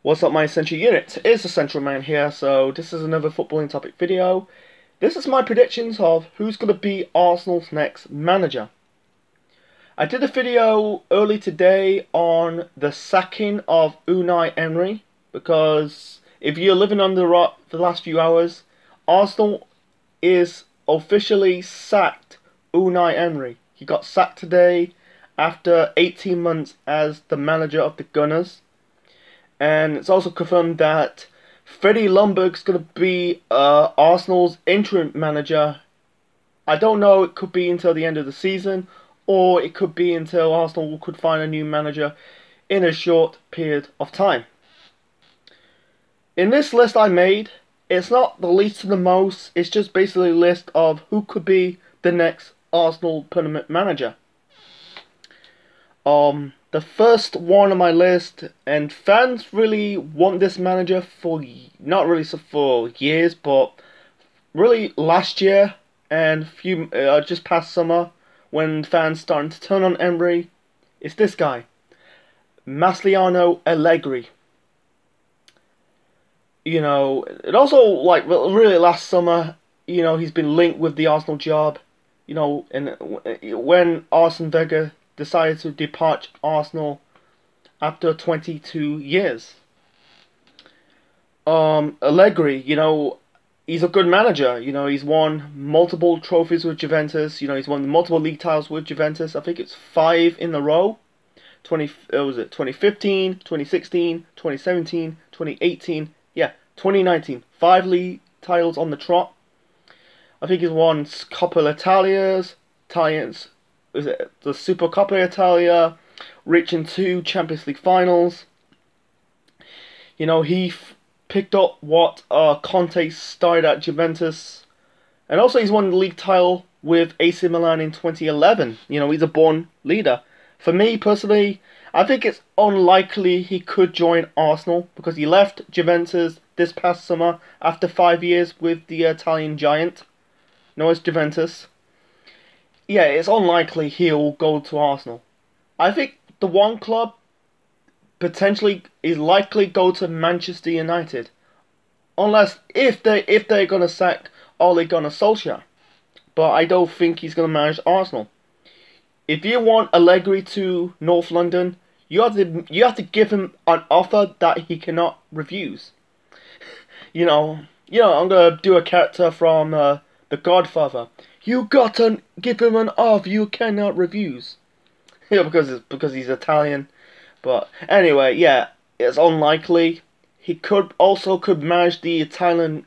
What's up, my Essential Unit? It's the Central Man here, so this is another footballing topic video. This is my predictions of who's going to be Arsenal's next manager. I did a video early today on the sacking of Unai Emery, because if you're living under the rock for the last few hours, Arsenal is officially sacked Unai Emery. He got sacked today after 18 months as the manager of the Gunners. And it's also confirmed that Freddie Ljungberg's going to be Arsenal's interim manager. I don't know, it could be until the end of the season, or it could be until Arsenal could find a new manager in a short period of time. In this list I made, it's not the least to the most, it's just basically a list of who could be the next Arsenal permanent manager. The first one on my list, and fans really want this manager for, not really for years, but really last year and just past summer, when fans starting to turn on Emery, it's this guy, Massimiliano Allegri. You know, it also, like, really last summer, you know, he's been linked with the Arsenal job, you know, and when Arsene Wenger decided to depart Arsenal after 22 years. Allegri, you know, he's a good manager. You know, he's won multiple trophies with Juventus. You know, he's won multiple league titles with Juventus. I think it's 5 in a row. 2015, 2016, 2017, 2018, yeah, 2019. 5 league titles on the trot. I think he's won Coppa Italians. Is it the Supercoppa Italia, reaching 2 Champions League finals. You know, he picked up what Conte started at Juventus, and also he's won the league title with AC Milan in 2011. You know, he's a born leader. For me personally, I think it's unlikely he could join Arsenal, because he left Juventus this past summer after 5 years with the Italian giant. No, it's Juventus. Yeah, it's unlikely he'll go to Arsenal. I think the one club potentially is likely go to Manchester United, unless if they're gonna sack Ole Gunnar Solskjaer. But I don't think he's gonna manage Arsenal. If you want Allegri to North London, you have to give him an offer that he cannot refuse. You know, I'm gonna do a character from The Godfather. You gotta give him an offer you cannot refuse. Yeah, because he's Italian. But anyway, yeah, it's unlikely. He could manage the Italian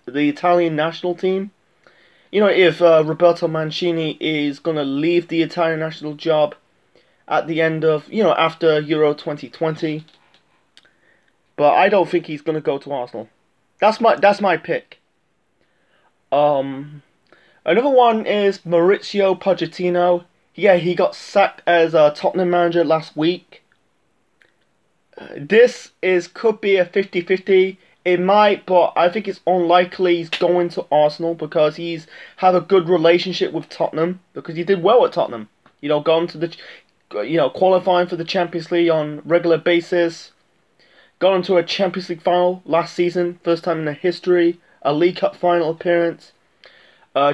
national team. You know, if Roberto Mancini is gonna leave the Italian national job at the end of, you know, after Euro 2020. But I don't think he's gonna go to Arsenal. That's my pick. Another one is Mauricio Pochettino. Yeah, he got sacked as a Tottenham manager last week. This could be a 50-50. It might, but I think it's unlikely he's going to Arsenal, because he's have a good relationship with Tottenham, because he did well at Tottenham. You know, gone to qualifying for the Champions League on regular basis. Got into a Champions League final last season, first time in the history. A League Cup final appearance.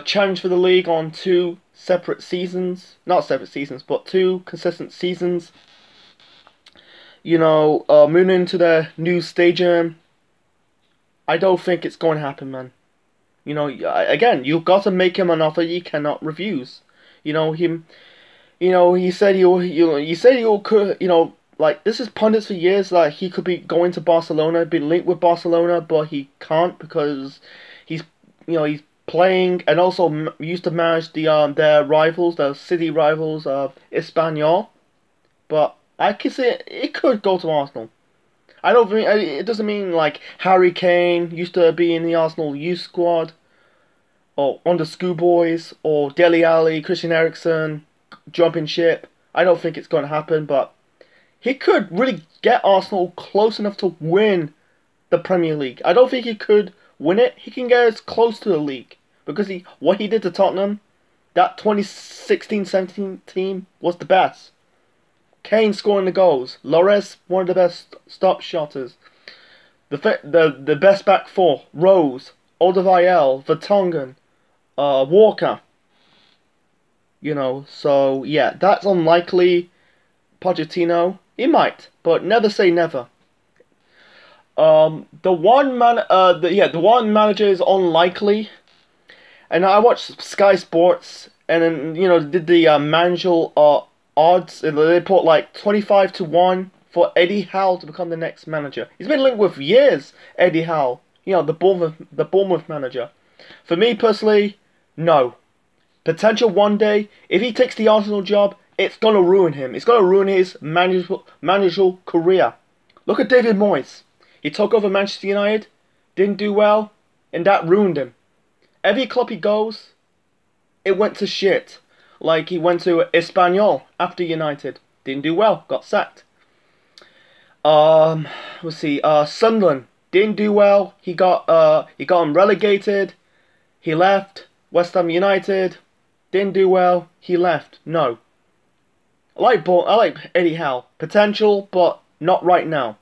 Challenge for the league on 2 separate seasons. Not separate seasons, but 2 consistent seasons. You know, moving into the new stadium. I don't think it's going to happen, man. You know, again, you've got to make him an offer you cannot refuse. You know, him. You know, he said could. You know, like, this is pundits for years that he could be going to Barcelona, been linked with Barcelona, but he can't, because he's playing, and also used to manage their rivals, their city rivals of Espanyol. But I can say it could go to Arsenal. I don't think it doesn't mean like Harry Kane used to be in the Arsenal youth squad, or on the schoolboys, or Dele Alli, Christian Eriksen jumping ship. I don't think it's going to happen, but he could really get Arsenal close enough to win the Premier League. I don't think he could win it. He can get as close to the league, because what he did to Tottenham, that 2016-17 team was the best. Kane scoring the goals. Lloris, one of the best stop shotters. The best back four: Rose, Alderweireld, Vertonghen, Walker. So yeah, that's unlikely. Pochettino, he might, but never say never. The one manager is unlikely, and I watched Sky Sports, and then did the Manjul odds, and they put like 25-1 for Eddie Howe to become the next manager. He's been linked with years, Eddie Howe. The Bournemouth manager. For me personally, no. Potential one day, if he takes the Arsenal job, it's gonna ruin him. It's gonna ruin his managerial career. Look at David Moyes. He took over Manchester United, didn't do well, and that ruined him. Every club he goes, it went to shit. Like he went to Espanyol after United, didn't do well, got sacked. Let's see. Sunderland didn't do well. He got him relegated. He left. West Ham United didn't do well. He left. No. I like Eddie Howe. Potential, but not right now.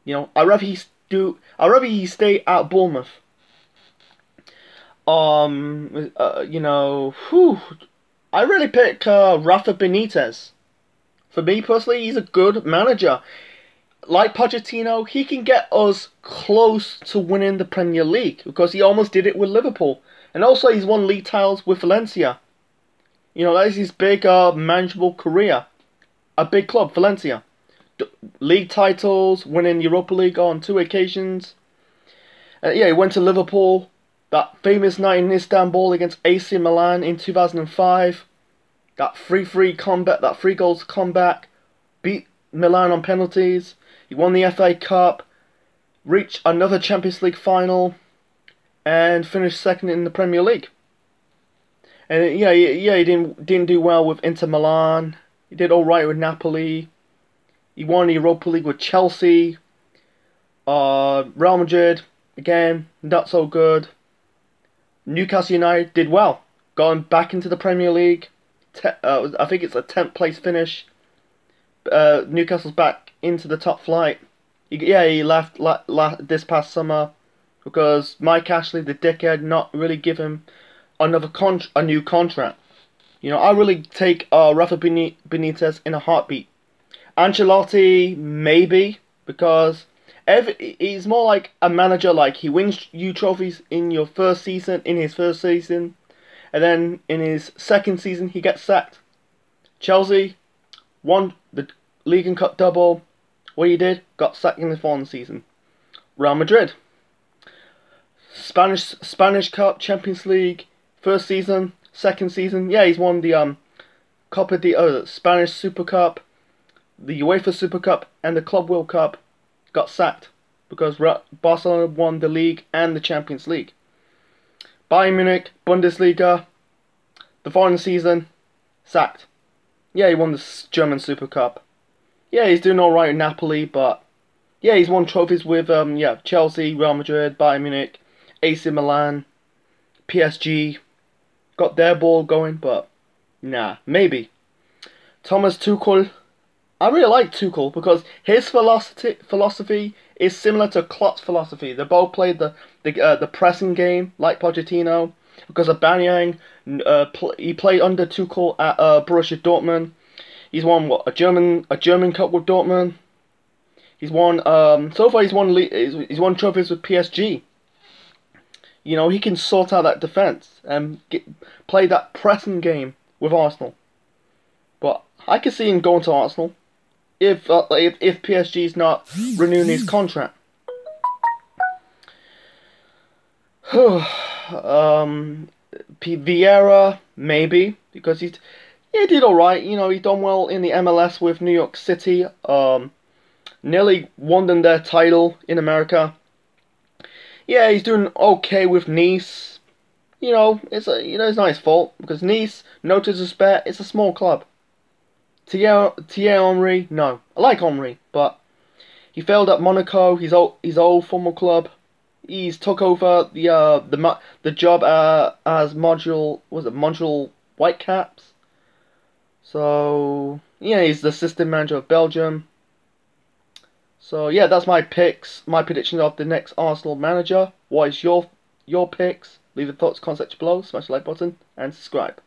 I'd rather he stay at Bournemouth. I really pick Rafa Benitez. For me personally, he's a good manager. Like Pochettino, he can get us close to winning the Premier League because he almost did it with Liverpool. And also, he's won league titles with Valencia. That is his big manageable career. A big club, Valencia. League titles, winning Europa League on 2 occasions. He went to Liverpool. That famous night in Istanbul against AC Milan in 2005. That 3-3 comeback, that 3 goals comeback. Beat Milan on penalties. He won the FA Cup. Reached another Champions League final. And finished second in the Premier League. And he didn't do well with Inter Milan. He did alright with Napoli. He won the Europa League with Chelsea. Real Madrid, again, not so good. Newcastle United did well. Going back into the Premier League. I think it's a 10th place finish. Newcastle's back into the top flight. He left this past summer because Mike Ashley, the dickhead, not really give him a new contract. I really take Rafa Benitez in a heartbeat. Ancelotti, maybe, because he's more like a manager. Like he wins you trophies in his first season, and then in his second season he gets sacked. Chelsea won the League and Cup double. What he did, got sacked in the following season. Real Madrid, Spanish Cup, Champions League, first season, second season. Yeah, he's won the Spanish Super Cup, the UEFA Super Cup, and the Club World Cup. Got sacked because Barcelona won the league and the Champions League. Bayern Munich, Bundesliga, the following season, sacked. Yeah, he won the German Super Cup. Yeah, he's doing alright in Napoli, but yeah, he's won trophies with Chelsea, Real Madrid, Bayern Munich, AC Milan, PSG. Got their ball going, but nah, maybe. Thomas Tuchel. I really like Tuchel because his philosophy is similar to Klopp's philosophy. They both played the pressing game like Pochettino. Because Aubameyang, he played under Tuchel at Borussia Dortmund. He's won a German Cup with Dortmund. He's won so far. He's won trophies with PSG. He can sort out that defense and play that pressing game with Arsenal. But I can see him going to Arsenal if PSG's not renewing his contract. Vieira, maybe, because he did alright. He done well in the MLS with New York City. Nearly won them their title in America. Yeah, he's doing okay with Nice. It's not his fault because Nice, no disrespect, it's a small club. Thierry Henry, no, I like Henry, but he failed at Monaco, his old former club. He's took over the job as Montreal Whitecaps. So yeah, he's the assistant manager of Belgium. So yeah, that's my picks, my prediction of the next Arsenal manager. What is your picks? Leave your thoughts, comments section below, smash the like button, and subscribe.